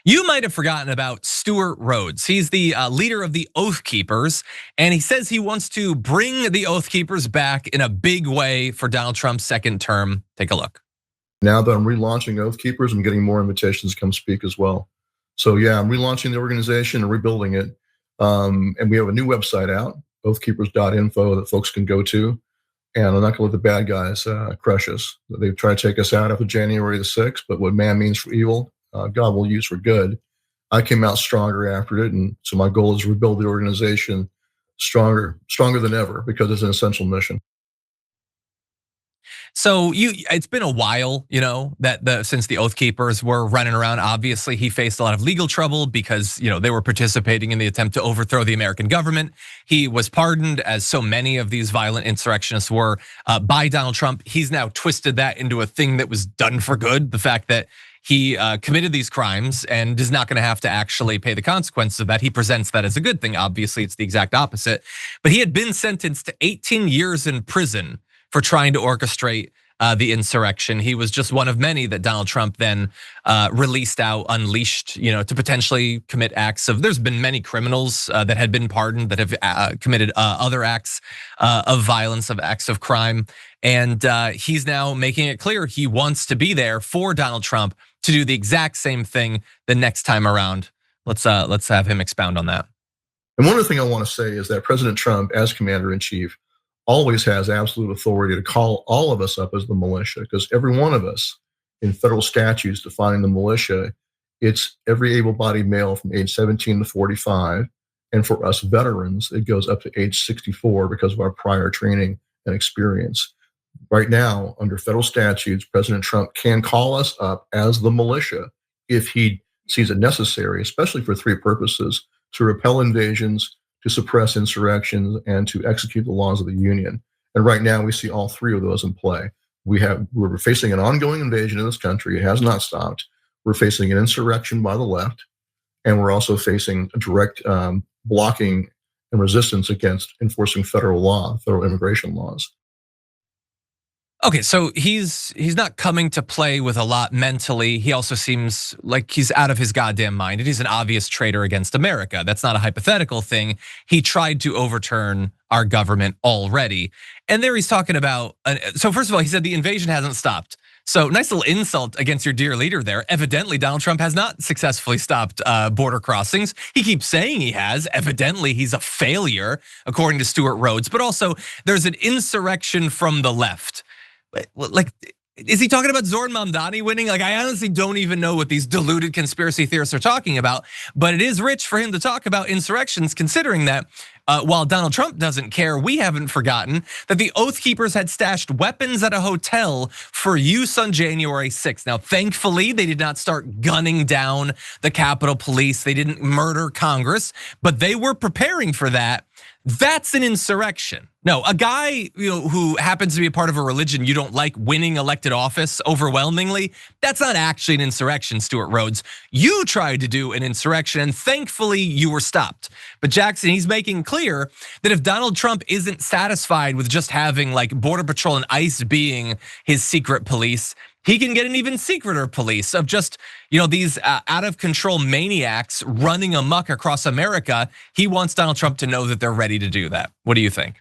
You might have forgotten about Stewart Rhodes. He's the leader of the Oath Keepers, and he says he wants to bring the Oath Keepers back in a big way for Donald Trump's second term. Take a look. Now that I'm relaunching Oath Keepers, I'm getting more invitations to come speak as well. So yeah, I'm relaunching the organization and rebuilding it. And we have a new website out, oathkeepers.info, that folks can go to. And I'm not gonna let the bad guys crush us. They've tried to take us out after January the 6th, but what man means for evil, God will use for good. I came out stronger after it, and so my goal is to rebuild the organization stronger than ever, because it's an essential mission. So it's been a while, that since the Oath Keepers were running around. Obviously, he faced a lot of legal trouble because they were participating in the attempt to overthrow the American government. He was pardoned, as so many of these violent insurrectionists were, by Donald Trump. He's now twisted that into a thing that was done for good. The fact that he committed these crimes and is not going to have to actually pay the consequences of that. He presents that as a good thing. Obviously, it's the exact opposite. But he had been sentenced to 18 years in prison for trying to orchestrate the insurrection. He was just one of many that Donald Trump then released out, unleashed, to potentially commit acts of. There's been many criminals that had been pardoned that have committed other acts of violence, of acts of crime, and he's now making it clear he wants to be there for Donald Trump to do the exact same thing the next time around. Let's have him expound on that. And one other thing I want to say is that President Trump, as commander-in-chief, always has absolute authority to call all of us up as the militia, because every one of us in federal statutes defining the militia, it's every able-bodied male from age 17 to 45. And for us veterans, it goes up to age 64 because of our prior training and experience. Right now, under federal statutes, President Trump can call us up as the militia if he sees it necessary, especially for three purposes: to repel invasions, to suppress insurrections, and to execute the laws of the Union. And right now we see all three of those in play. We're facing an ongoing invasion in this country. It has not stopped. We're facing an insurrection by the left, and we're also facing a direct blocking and resistance against enforcing federal immigration laws. Okay, so he's not coming to play with a lot mentally. He also seems like he's out of his goddamn mind, and he's an obvious traitor against America. That's not a hypothetical thing. He tried to overturn our government already. And there he's talking about, so first of all, he said the invasion hasn't stopped. So nice little insult against your dear leader there. Evidently, Donald Trump has not successfully stopped border crossings. He keeps saying he has. Evidently, he's a failure, according to Stewart Rhodes. But also, there's an insurrection from the left. Like, is he talking about Zoran Mamdani winning? Like, I honestly don't even know what these deluded conspiracy theorists are talking about. But it is rich for him to talk about insurrections, considering that while Donald Trump doesn't care, we haven't forgotten that the Oath Keepers had stashed weapons at a hotel for use on January 6th. Now, thankfully, they did not start gunning down the Capitol Police. They didn't murder Congress, but they were preparing for that. That's an insurrection. No, a guy who happens to be a part of a religion you don't like winning elected office overwhelmingly, that's not actually an insurrection, Stewart Rhodes. You tried to do an insurrection, and thankfully you were stopped. But Jackson, he's making clear that if Donald Trump isn't satisfied with just having like Border Patrol and ICE being his secret police, he can get an even secreter police of just these out of control maniacs running amok across America. He wants Donald Trump to know that they're ready to do that. What do you think?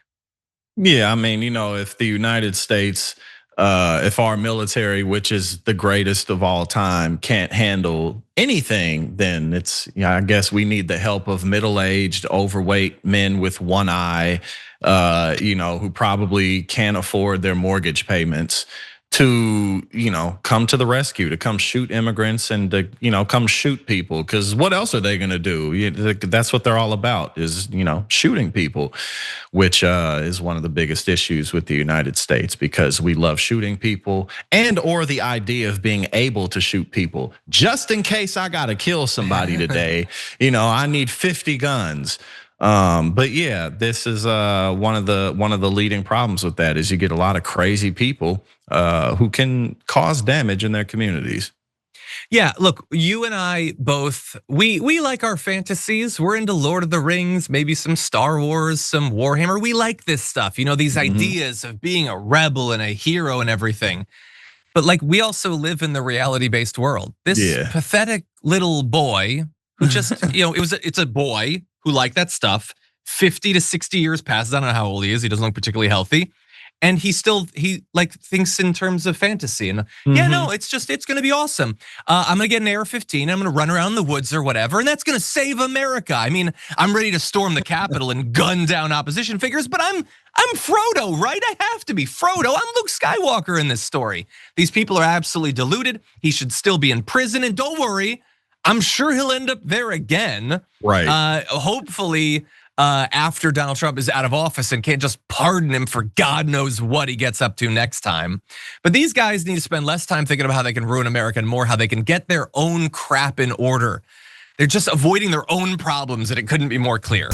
Yeah, I mean, if the United States, if our military, which is the greatest of all time, can't handle anything, then I guess we need the help of middle-aged, overweight men with one eye, who probably can't afford their mortgage payments, to come to the rescue, to come shoot immigrants and to come shoot people. Because what else are they gonna do? That's what they're all about, is shooting people, which is one of the biggest issues with the United States, because we love shooting people and or the idea of being able to shoot people. Just in case I gotta kill somebody today, I need 50 guns. But yeah, this is one of the leading problems with that, is you get a lot of crazy people who can cause damage in their communities. Yeah, look, you and I both, we like our fantasies. We're into Lord of the Rings, maybe some Star Wars, some Warhammer. We like this stuff, these ideas of being a rebel and a hero and everything. But like, we also live in the reality-based world. This Yeah. pathetic little boy who just, it's a boy who liked that stuff. 50 to 60 years passes. I don't know how old he is. He doesn't look particularly healthy. And he like thinks in terms of fantasy. And yeah, no, it's gonna be awesome. I'm gonna get an AR-15. I'm gonna run around the woods or whatever, and that's gonna save America. I mean, I'm ready to storm the Capitol and gun down opposition figures, but I'm Frodo, right? I have to be Frodo. I'm Luke Skywalker in this story. These people are absolutely deluded. He should still be in prison, and don't worry, I'm sure he'll end up there again. Right. Hopefully, after Donald Trump is out of office and can't just pardon him for God knows what he gets up to next time. But these guys need to spend less time thinking about how they can ruin America and more how they can get their own crap in order. They're just avoiding their own problems, and it couldn't be more clear.